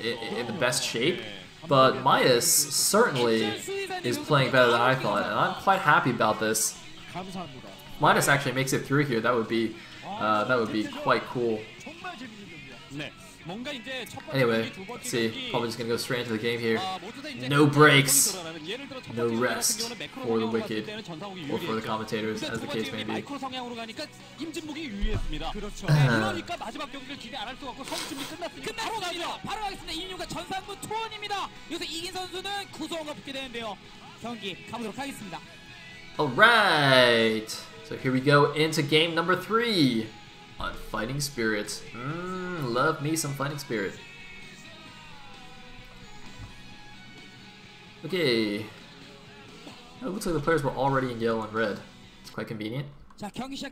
in the best shape, but Midas certainly is playing better than I thought, and I'm quite happy about this. Midas actually makes it through here. That would be quite cool. Anyway, let's see. Probably just gonna go straight into the game here. No breaks, no rest for the wicked, or for the commentators, as the case may be. Alright, so here we go into game number 3. On Fighting Spirit. Love me some Fighting Spirit. Okay. Oh, it looks like the players were already in yellow and red. It's quite convenient. So, we got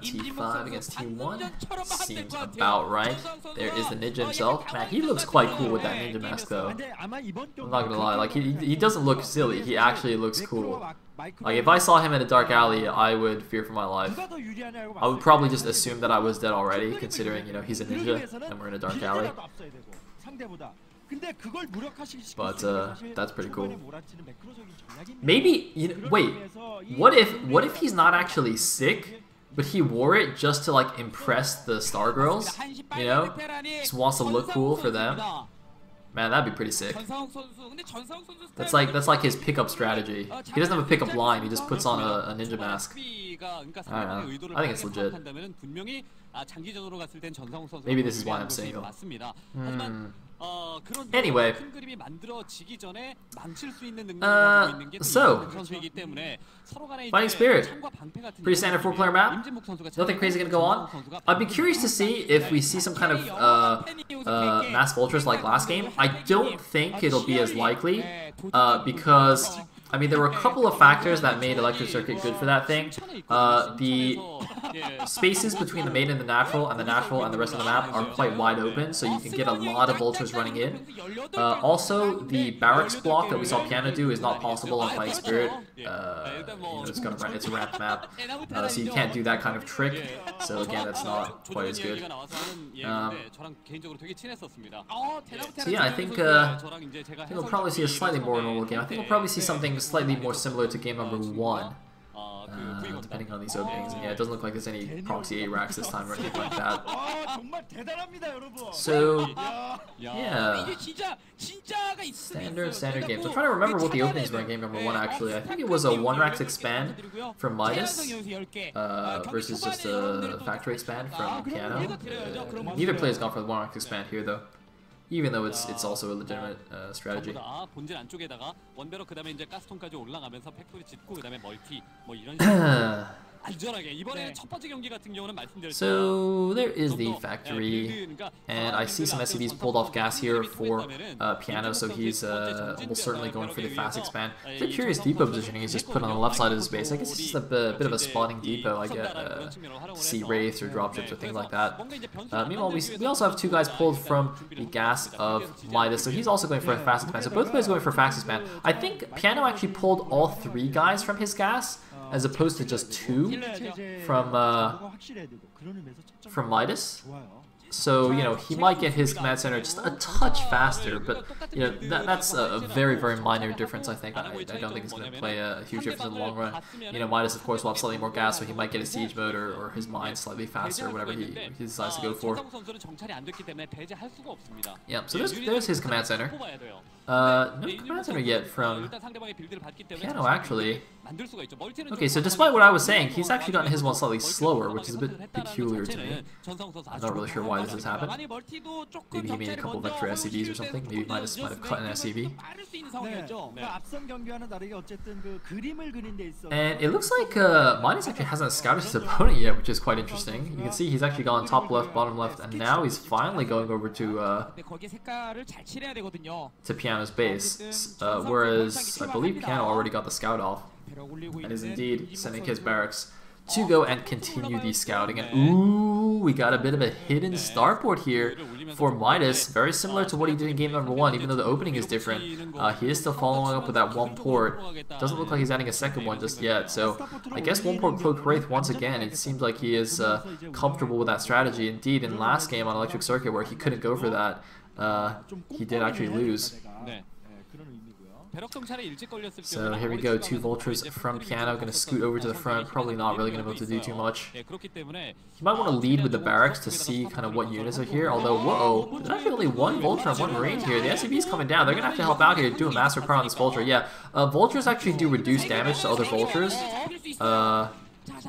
T5 against T1. Seems about right. There is the ninja himself. Man, he looks quite cool with that ninja mask, though. I'm not gonna lie, like he doesn't look silly. He actually looks cool. Like, if I saw him in a dark alley, I would fear for my life. I would probably just assume that I was dead already, considering, you know, he's a ninja and we're in a dark alley. But that's pretty cool. Maybe, you know, wait, what if he's not actually sick, but he wore it just to like impress the Star Girls? You know, just wants to look cool for them. Man, that'd be pretty sick. That's like his pickup strategy. He doesn't have a pickup line. He just puts on a ninja mask. I don't know. I think it's legit. Maybe this is why I'm single. Anyway, so Fighting Spirit, pretty standard 4-player map. Nothing crazy gonna go on. I'd be curious to see if we see some kind of mass ultras like last game. I don't think it'll be as likely because I mean there were a couple of factors that made Electric Circuit good for that thing. The spaces between the main and the natural and the rest of the map are quite wide open, so you can get a lot of ultras running in. Also, the barracks block that we saw PianO do is not possible on Fighting Spirit. You know, it's a ramped map, so you can't do that kind of trick. So again, that's not quite as good. So yeah, I think we'll probably see a slightly more normal game. I think we'll probably see something slightly more similar to game number 1. Depending on these openings, and yeah, it doesn't look like there's any proxy A racks this time or anything like that. So, yeah, standard games. I'm trying to remember what the openings were in game number 1. Actually, I think it was a 1-racks expand from Midas versus just a factory expand from PianO. Neither player's gone for the 1-racks expand here, though. Even though it's also a legitimate strategy. So there is the factory, and I see some SCVs pulled off gas here for PianO, so he's almost certainly going for the fast expand. The curious depot positioning is just put on the left side of his base. I guess it's just a bit of a spawning depot. I get see wraiths or dropships or things like that. Meanwhile, we also have 2 guys pulled from the gas of Midas, so he's also going for a fast expand. So both players going for fast expand. I think PianO actually pulled all 3 guys from his gas, as opposed to just 2 from Midas. So, you know, he might get his command center just a touch faster, but, you know, that's a very, very minor difference, I think. I don't think it's going to play a huge difference in the long run. You know, Midas, of course, will have slightly more gas, so he might get his siege mode or his mine slightly faster, whatever he decides to go for. Yeah, so there's his command center. No command center yet from PianO, actually. Okay, so despite what I was saying, he's actually gotten his one slightly slower, which is a bit peculiar to me. I'm not really sure why this has happened. Maybe he made a couple of extra SCVs or something. Maybe Midas might have cut an SCV. And it looks like Midas actually hasn't scouted his opponent yet, which is quite interesting. You can see he's actually gone top left, bottom left, and now he's finally going over to PianO's base. Whereas I believe PianO already got the scout off, and is indeed sending his barracks to go and continue the scouting. And ooh, we got a bit of a hidden starport here for Midas, very similar to what he did in game number 1, even though the opening is different. He is still following up with that one port. Doesn't look like he's adding a second one just yet, so I guess one port Cloaked Wraith once again. It seems like he is comfortable with that strategy. Indeed, in last game on Electric Circuit where he couldn't go for that, he did actually lose. So here we go, 2 Vultures from PianO, going to scoot over to the front, probably not really going to be able to do too much. You might want to lead with the barracks to see kind of what units are here, although, whoa, there's actually only 1 Vulture and 1 Marine here. The SCV's coming down, they're going to have to help out here, do a Master Power on this Vulture. Yeah, Vultures actually do reduce damage to other Vultures.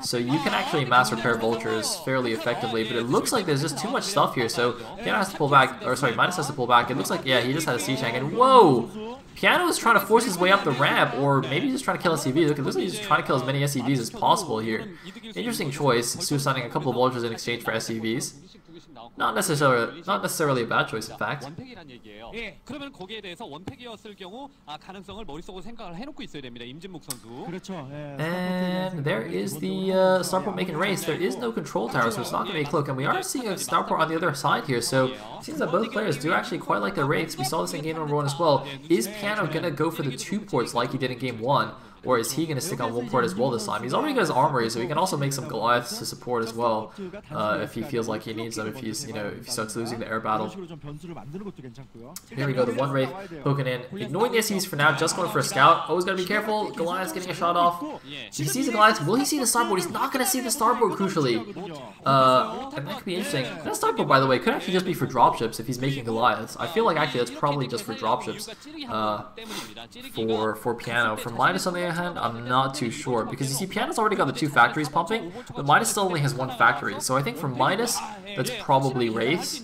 So you can actually mass repair Vultures fairly effectively, but it looks like there's just too much stuff here, so PianO has to pull back, or sorry, Midas has to pull back. It looks like, yeah, he just had a siege tank, and whoa! PianO is trying to force his way up the ramp, or maybe he's just trying to kill SCVs. Look, it looks like he's just trying to kill as many SCVs as possible here. Interesting choice, suiciding a couple of Vultures in exchange for SCVs. Not necessarily a bad choice, in fact. And there is the starport making race. There is no control tower, so it's not going to be a cloak. And we are seeing a starport on the other side here, so it seems that both players do actually quite like their wraiths. We saw this in game number 1 as well. Is PianO going to go for the 2 ports like he did in game 1? Or is he going to stick on 1 port as well this time? He's already got his armory, so he can also make some Goliaths to support as well, if he feels like he needs them. If he's, if he starts losing the air battle. Here we go, the 1 Wraith poking in, ignoring the SCs for now, just going for a scout. Always gotta be careful. Goliath's getting a shot off. He sees the Goliath. Will he see the starboard? He's not gonna see the starboard, crucially. And that could be interesting. That starboard, by the way, could actually just be for dropships if he's making Goliaths. I feel like actually that's probably just for dropships. For PianO. For Midas on the other hand, I'm not too sure, because you see PianO's already got the 2 factories pumping, but Midas still only has 1 factory. So I think for Midas, that's probably Wraiths,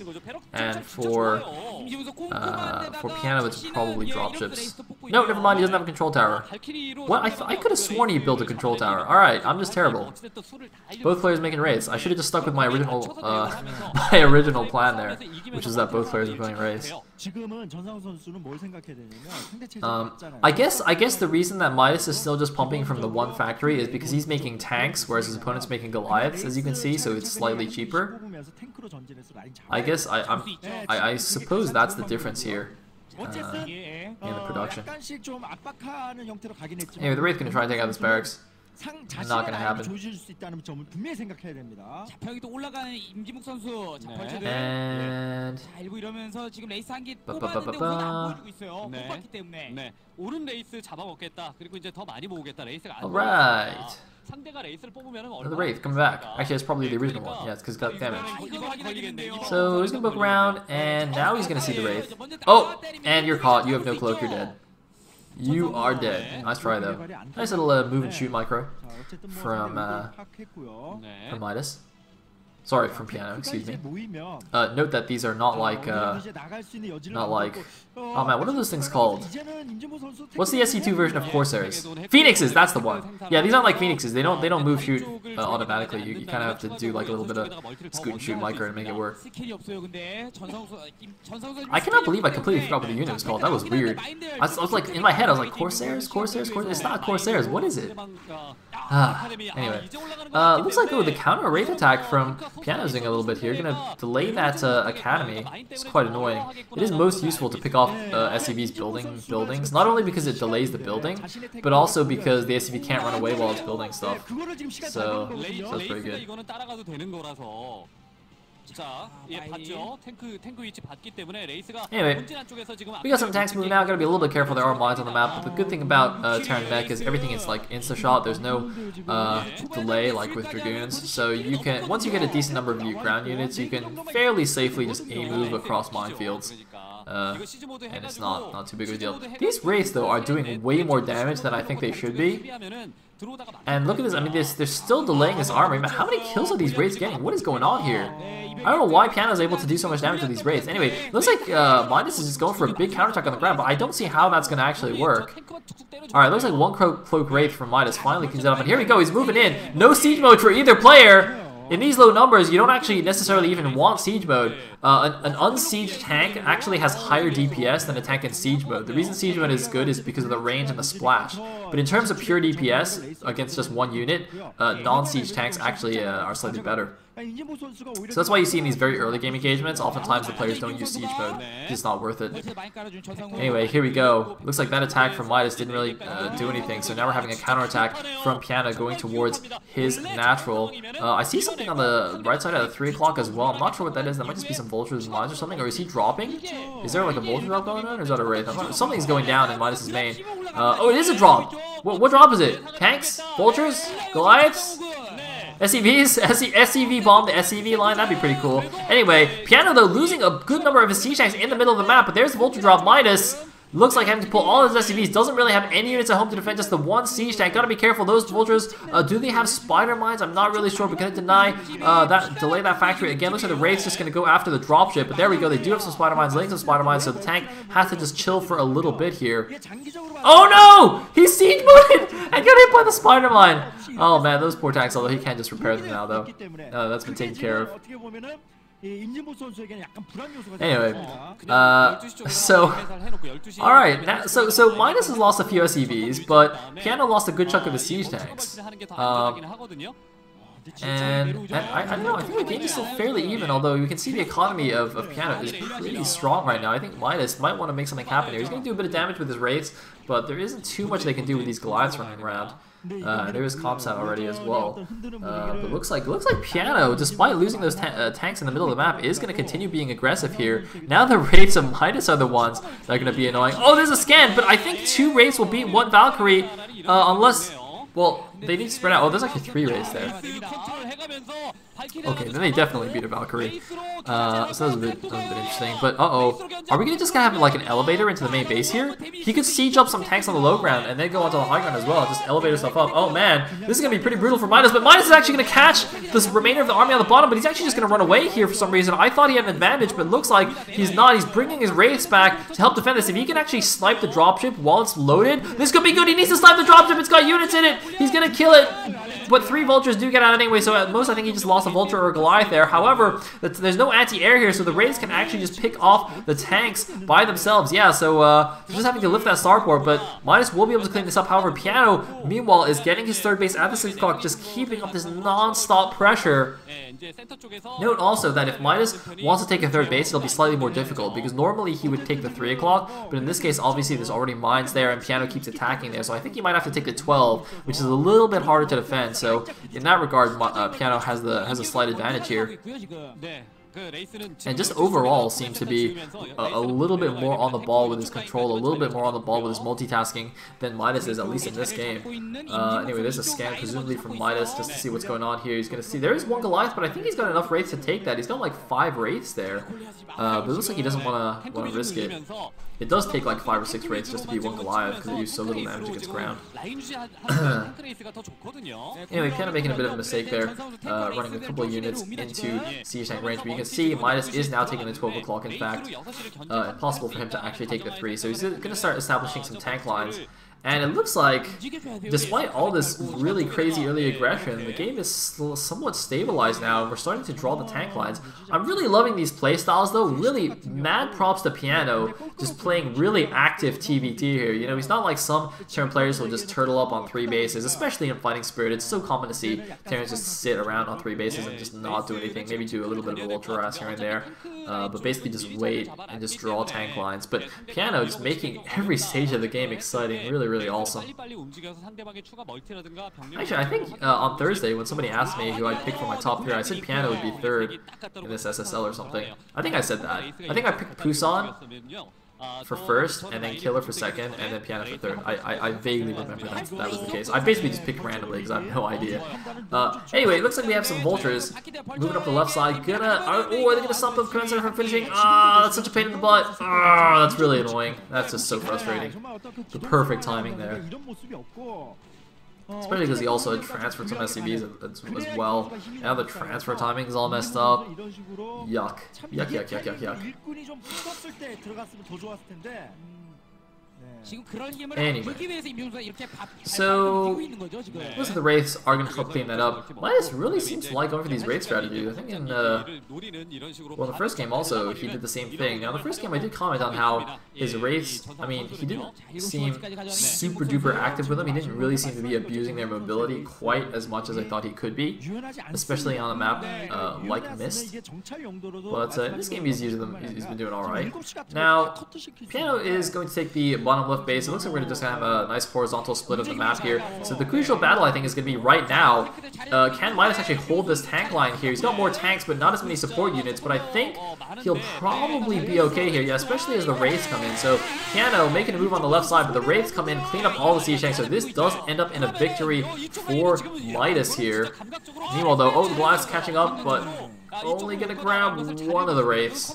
and for PianO, it's probably dropships. No, never mind, he doesn't have a control tower. What? I could have sworn he built a control tower. Alright, I'm just terrible. Both players making Wraiths. I should have just stuck with my original plan there, which is that both players are playing Wraiths. I guess the reason that Midas is still just pumping from the 1 factory is because he's making tanks, whereas his opponent's making Goliaths, as you can see, so it's slightly cheaper. I suppose that's the difference here in the production. Anyway, the Wraith's gonna try and take out this barracks. Not gonna happen. And alright. The Wraith coming back. Actually, it's probably the original one. Yeah, it's because it got damage. So he's gonna poke around, and now he's gonna see the Wraith. Oh, and you're caught. You have no cloak. You're dead. You are dead. Nice try though. Nice little move and shoot micro from Midas. Sorry, from PianO, excuse me. Note that these are not like, oh man, what are those things called? What's the SC2 version of Corsairs? Phoenixes, that's the one. Yeah, these aren't like Phoenixes. They don't move shoot automatically. You kind of have to do like a little bit of scoot and shoot micro to make it work. I cannot believe I completely forgot what the unit was called. That was weird. I was like, in my head, I was like, Corsairs? It's not Corsairs. What is it? Anyway. Looks like, the counter Wraith attack from PianO's doing a little bit here. Gonna delay that Academy. It's quite annoying. It is most useful to pick off SCV's buildings, not only because it delays the building, but also because the SCV can't run away while it's building stuff. So that's pretty good. Anyway, we got some tanks moving now. Gotta be a little bit careful. There are mines on the map, but the good thing about Terran Mech is everything is like insta-shot. There's no delay like with Dragoons, so you can, once you get a decent number of ground units, you can fairly safely just move across minefields. And it's not too big of a deal. These Wraiths though are doing way more damage than I think they should be. And look at this, I mean, they're still delaying this armor. How many kills are these Wraiths getting? What is going on here? I don't know why PianO is able to do so much damage to these Wraiths. Anyway, looks like Midas is just going for a big counterattack on the ground, but I don't see how that's going to actually work. Alright, looks like 1 cloak Wraith from Midas finally cleans it up. And here we go, he's moving in. No siege mode for either player. in these low numbers, you don't actually necessarily even want siege mode. An unsieged tank actually has higher DPS than a tank in siege mode. The reason siege mode is good is because of the range and the splash. But in terms of pure DPS against just one unit, non-siege tanks actually are slightly better. So that's why you see in these very early game engagements, oftentimes the players don't use siege mode. It's not worth it. Anyway, here we go. Looks like that attack from Midas didn't really do anything, so now we're having a counterattack from PianO going towards his natural. I see something on the right side at 3 o'clock as well. I'm not sure what that is. That might just be some vultures and mines or something. Or is he dropping? Is there like a vulture drop going on, or is that a wraith? Something's going down in Midas's main. Oh, it is a drop! What drop is it? Tanks? Vultures? Goliaths? SCVs? SCV bomb the SCV line? That'd be pretty cool. Anyway, PianO though losing a good number of his siege tanks in the middle of the map, but there's the vulture drop. Midas looks like having to pull all his SCVs. Doesn't really have any units at home to defend just the one siege tank. Gotta be careful. Those vultures, do they have spider mines? I'm not really sure, but gonna delay that factory again. Looks like the wraith's just gonna go after the dropship, but there we go. They do have some spider mines, laying some spider mines, so the tank has to just chill for a little bit here. Oh no! He's siege modded and got hit by the spider mine. Oh man, those poor tanks, although he can't just repair them now though. That's been taken care of. Anyway, alright, so Midas has lost a few SCVs, but PianO lost a good chunk of his siege tanks. And I don't know, I think the game is still fairly even, although you can see the economy of PianO is pretty strong right now. I think Midas might want to make something happen here. He's going to do a bit of damage with his wraiths, but there isn't too much they can do with these Goliaths running around. There is Comsat already as well. But looks like PianO, despite losing those tanks in the middle of the map, is going to continue being aggressive here. Now the wraiths of Midas are the ones that are going to be annoying. Oh, there's a scan, but I think 2 wraiths will beat 1 Valkyrie, unless... Well, they need to spread out. Oh, there's actually 3 wraiths there. Okay, then they definitely beat a Valkyrie. So that was a bit interesting. But uh-oh, are we just gonna have like an elevator into the main base here? He could siege up some tanks on the low ground and then go onto the high ground as well. Just elevate himself up. Oh man, this is gonna be pretty brutal for Midas. But Midas is actually gonna catch this remainder of the army on the bottom. But he's actually just gonna run away here for some reason. I thought he had an advantage, but it looks like he's not. He's bringing his wraiths back to help defend this. If he can actually snipe the dropship while it's loaded, this could be good. He needs to snipe the dropship. It's got units in it. He's gonna kill it. But 3 vultures do get out anyway, so at most I think he just lost a vulture or a Goliath there. However, there's no anti-air here, so the wraiths can actually just pick off the tanks by themselves. Yeah, so just having to lift that starport, but Midas will be able to clean this up. However, PianO, meanwhile, is getting his 3rd base at the 6 o'clock, just keeping up this non-stop pressure. Note also that if Midas wants to take a 3rd base, it'll be slightly more difficult, because normally he would take the 3 o'clock, but in this case, obviously, there's already mines there, and PianO keeps attacking there, so I think he might have to take the 12, which is a little bit harder to defend. So in that regard, PianO has a slight advantage here. And just overall seems to be a little bit more on the ball with his control, a little bit more on the ball with his multitasking than Midas is, at least in this game. Anyway, there's a scan presumably from Midas just to see what's going on here. He's going to see there is 1 Goliath, but I think he's got enough wraiths to take that. He's got like 5 wraiths there, but it looks like he doesn't want to risk it. It does take like 5 or 6 wraiths just to be 1 Goliath because they use so little damage against ground. Anyway, PianO making a bit of a mistake there, running a couple of units into siege tank range, but you can see Midas is now taking the 12 o'clock. In fact, impossible for him to actually take the 3, so he's going to start establishing some tank lines. And it looks like, despite all this really crazy early aggression, the game is somewhat stabilized now, and we're starting to draw the tank lines. I'm really loving these playstyles, though. Really mad props to PianO, just playing really active TVT here. You know, he's not like some Terran players who will just turtle up on 3 bases, especially in Fighting Spirit. It's so common to see Terrans just sit around on 3 bases and just not do anything. Maybe do a little bit of a ultra harass here and there, but basically just wait and just draw tank lines. But PianO just making every stage of the game exciting. Really awesome. Actually, I think on Thursday when somebody asked me who I'd pick for my top 3, I said PianO would be 3rd in this SSL or something. I think I said that. I think I picked Pusan for 1st, and then Killer for 2nd, and then PianO for 3rd. I vaguely remember that was the case. I basically just picked randomly because I have no idea. Anyway, it looks like we have some vultures moving up the left side. Are they gonna stop the Command Center from finishing? That's such a pain in the butt. That's really annoying. That's just so frustrating. The perfect timing there. Especially because he also had transferred some SCVs as well. Now the transfer timing is all messed up. Yuck. Yuck. Anyway, so looks like the Wraiths are going to help clean that up. Midas really seems to like going for these Wraith strategies. I think in the first game also he did the same thing. Now the first game I did comment on how his Wraiths, I mean, he didn't seem super duper active with them. He didn't really seem to be abusing their mobility quite as much as I thought he could be, especially on a map like Mist. But in this game he's using them. He's been doing all right. Now PianO is going to take the bottom left base. It looks like we're going to just have a nice horizontal split of the map here. So the crucial battle, I think, is going to be right now. Can Midas actually hold this tank line here? He's got more tanks, but not as many support units. But I think he'll probably be okay here, yeah, especially as the Wraiths come in. So PianO making a move on the left side, but the Wraiths come in, clean up all the siege tanks. So this does end up in a victory for Midas here. Meanwhile, though, oh, the Blast catching up, but only going to grab one of the Wraiths.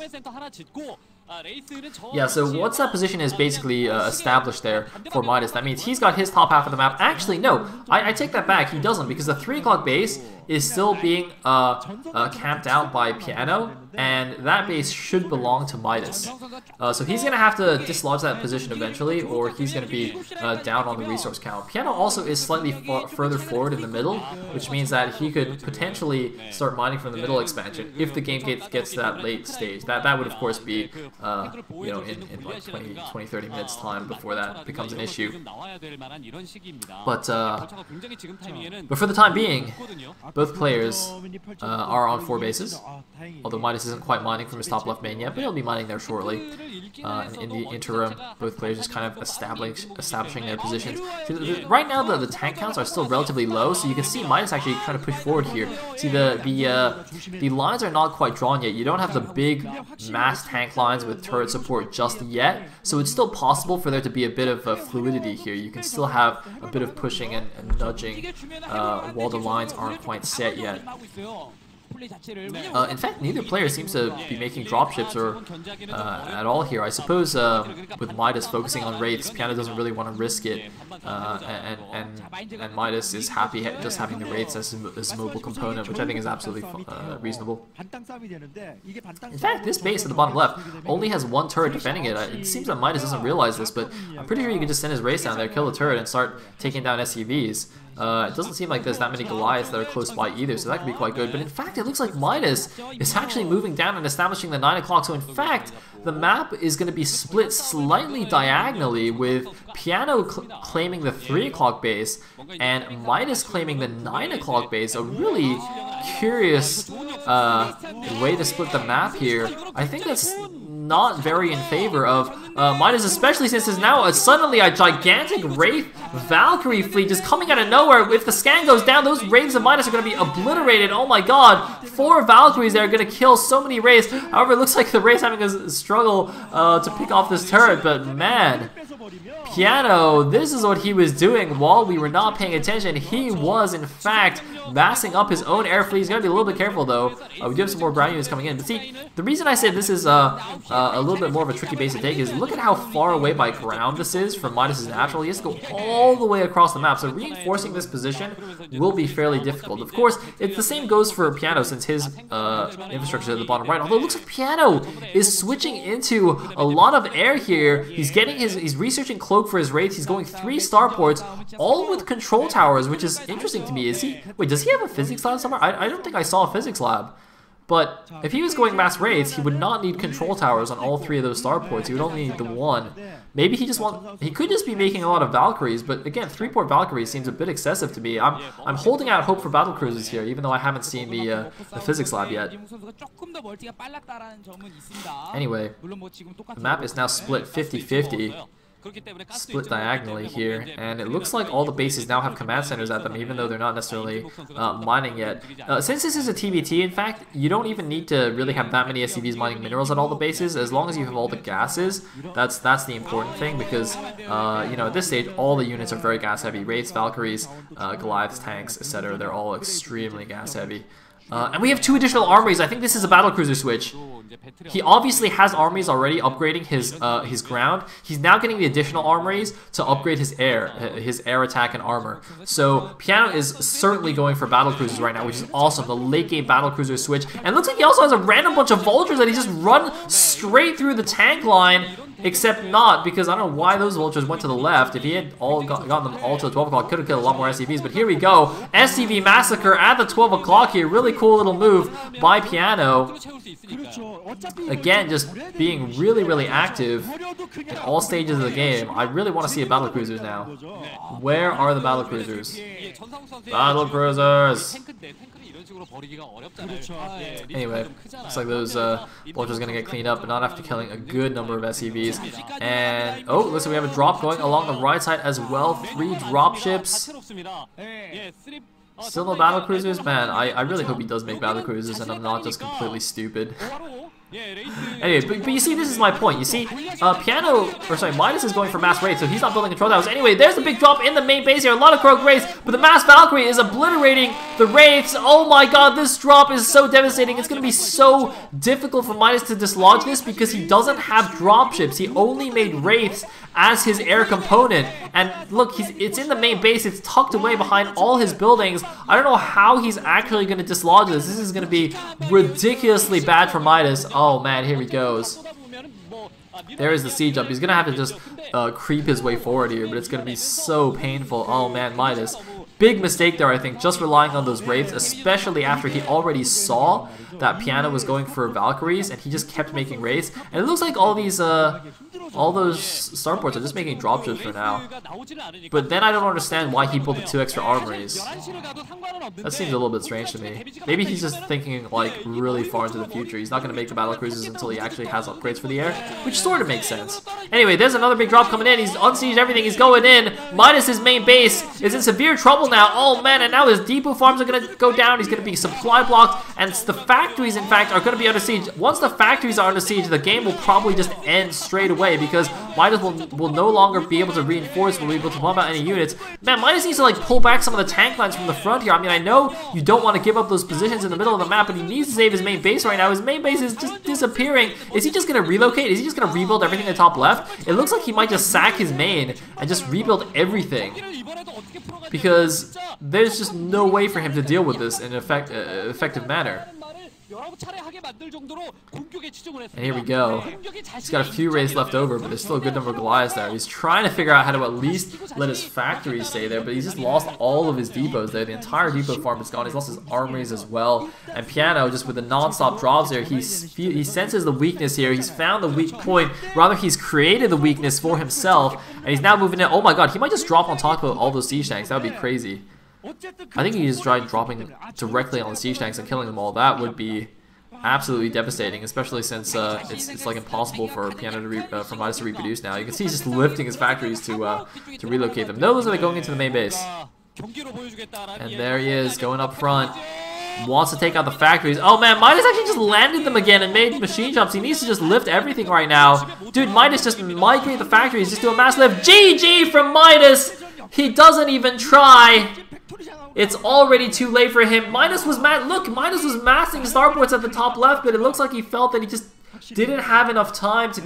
Yeah, so once that position is basically established there for Midas, that means he's got his top half of the map. Actually, no, I take that back. He doesn't, because the 3 o'clock base is still being camped out by PianO, and that base should belong to Midas. So he's going to have to dislodge that position eventually, or he's going to be down on the resource count. PianO also is slightly further forward in the middle, which means that he could potentially start mining from the middle expansion if the game gets to that late stage. That would, of course, be you know, in like 20-30 minutes time before that becomes an issue. But for the time being, both players are on 4 bases, although Midas isn't quite mining from his top left main yet, but he'll be mining there shortly. In the interim, both players just kind of establishing their positions. Right now, the tank counts are still relatively low, so you can see Midas actually trying to push forward here. See, the lines are not quite drawn yet. You don't have the big mass tank lines with turret support just yet, so it's still possible for there to be a bit of fluidity here. You can still have a bit of pushing and nudging while the lines aren't quite set yet. In fact, neither player seems to be making dropships or at all here. I suppose with Midas focusing on Wraiths, PianO doesn't really want to risk it, and Midas is happy just having the Wraiths as a mobile component, which I think is absolutely reasonable. In fact, this base at the bottom left only has 1 turret defending it. It seems that Midas doesn't realize this, but I'm pretty sure you can just send his Wraiths down there, kill the turret, and start taking down SCVs. It doesn't seem like there's that many Goliaths that are close by either, so that could be quite good. But in fact, it looks like Midas is actually moving down and establishing the 9 o'clock. So in fact, the map is going to be split slightly diagonally, with PianO claiming the 3 o'clock base and Midas claiming the 9 o'clock base. A really curious way to split the map here. I think that's not very in favor of Midas, especially since there's now suddenly a gigantic Wraith Valkyrie fleet just coming out of nowhere. If the scan goes down, those Wraiths of Midas are going to be obliterated. Oh my god, 4 Valkyries that are going to kill so many Wraiths. However, it looks like the Wraiths having a struggle to pick off this turret, but man, PianO, this is what he was doing while we were not paying attention. He was, in fact, massing up his own air fleet. He's got to be a little bit careful, though. We do have some more brown units coming in. But see, the reason I said this is a little bit more of a tricky base to take is look at how far away by ground this is from Midas' natural. He has to go all the way across the map, so reinforcing this position will be fairly difficult. Of course, the same goes for PianO, since his infrastructure is at the bottom right. Although it looks like PianO is switching into a lot of air here. He's getting he's researching Cloak for his Wraiths. He's going 3 starports, all with control towers, which is interesting to me. Wait, does he have a physics lab somewhere? I don't think I saw a physics lab. But if he was going mass Wraiths, he would not need control towers on all 3 of those starports. He would only need the 1. Maybe he could just be making a lot of Valkyries, but again, 3-port Valkyries seems a bit excessive to me. I'm holding out hope for battle cruisers here, even though I haven't seen the physics lab yet. Anyway, the map is now split 50-50. Split diagonally here, and it looks like all the bases now have command centers at them, even though they're not necessarily mining yet. Since this is a TBT, in fact, you don't even need to really have that many SCVs mining minerals at all the bases. As long as you have all the gases, that's the important thing, because you know, at this stage, all the units are very gas heavy. Wraiths, Valkyries, Goliaths, tanks, etc. They're all extremely gas heavy. And we have 2 additional armories. I think this is a battlecruiser switch. He obviously has armories already upgrading his ground. He's now getting the additional armories to upgrade his air attack and armor. So PianO is certainly going for battlecruisers right now, which is awesome. The late game battlecruiser switch. And it looks like he also has a random bunch of vultures that he just run straight through the tank line. except not, because I don't know why those vultures went to the left. If he had all gotten them all to the 12 o'clock, could have killed a lot more SCVs. But here we go. SCV Massacre at the 12 o'clock here. Really cool little move by PianO. Again, just being really, really active in all stages of the game. I really want to see a battlecruisers now. Where are the battlecruisers? Battlecruisers! Anyway, looks like those vultures are going to get cleaned up, but not after killing a good number of SCVs. And, oh, looks like we have a drop going along the right side as well. 3 drop ships. Still no battlecruisers? Man, I really hope he does make battlecruisers and I'm not just completely stupid. Anyway, but you see, this is my point. You see, Midas is going for mass raids, so he's not building control towers. Anyway, there's the big drop in the main base here. A lot of Croak raids, but the mass Valkyrie is obliterating the raids. Oh my god, this drop is so devastating. It's going to be so difficult for Midas to dislodge this because he doesn't have dropships. He only made wraiths as his air component. And look, it's in the main base. It's tucked away behind all his buildings. I don't know how he's actually going to dislodge this. This is going to be ridiculously bad for Midas. Oh man, here he goes. There is the siege up. He's going to have to just creep his way forward here, but it's going to be so painful. Oh man, Midas. Big mistake there, I think, just relying on those wraiths, especially after he already saw that PianO was going for Valkyries, and he just kept making wraiths. And it looks like all these, all those starports are just making dropships for now. But then I don't understand why he pulled the 2 extra armories. That seems a little bit strange to me. Maybe he's just thinking, like, really far into the future. He's not going to make the battlecruisers until he actually has upgrades for the air, which sort of makes sense. Anyway, there's another big drop coming in. He's unsieged everything. He's going in. Midas' main base is in severe trouble now. Oh man, and now his depot farms are going to go down. He's going to be supply blocked, and the factories, in fact, are going to be under siege. Once the factories are under siege, the game will probably just end straight away because Midas will no longer be able to reinforce, will be able to pump out any units. Man, Midas needs to like pull back some of the tank lines from the front here. I mean, I know you don't want to give up those positions in the middle of the map, but he needs to save his main base right now. His main base is just disappearing. Is he just going to relocate? Is he just going to rebuild everything in the top left? It looks like he might just sack his main and just rebuild everything, because there's just no way for him to deal with this in an effective manner. And here we go. He's got a few raids left over, but there's still a good number of Goliaths there. He's trying to figure out how to at least let his factories stay there, but he's just lost all of his depots there. The entire depot farm is gone. He's lost his armories as well. And PianO, just with the non-stop drops here, he senses the weakness here. He's found the weak point. Rather, he's created the weakness for himself, and he's now moving in. Oh my god, he might just drop on top of all those siege tanks. That would be crazy. I think he just tried dropping directly on the siege tanks and killing them all. That would be absolutely devastating, especially since it's like impossible for PianO for Midas to reproduce now. You can see he's just lifting his factories to relocate them. No, those are going into the main base. And there he is, going up front. Wants to take out the factories. Oh man, Midas actually just landed them again and made machine shops. He needs to just lift everything right now. Dude, Midas just migrate the factories, just do a mass lift. GG from Midas! He doesn't even try. It's already too late for him. Midas was massing starports at the top left, but it looks like he felt that he just didn't have enough time to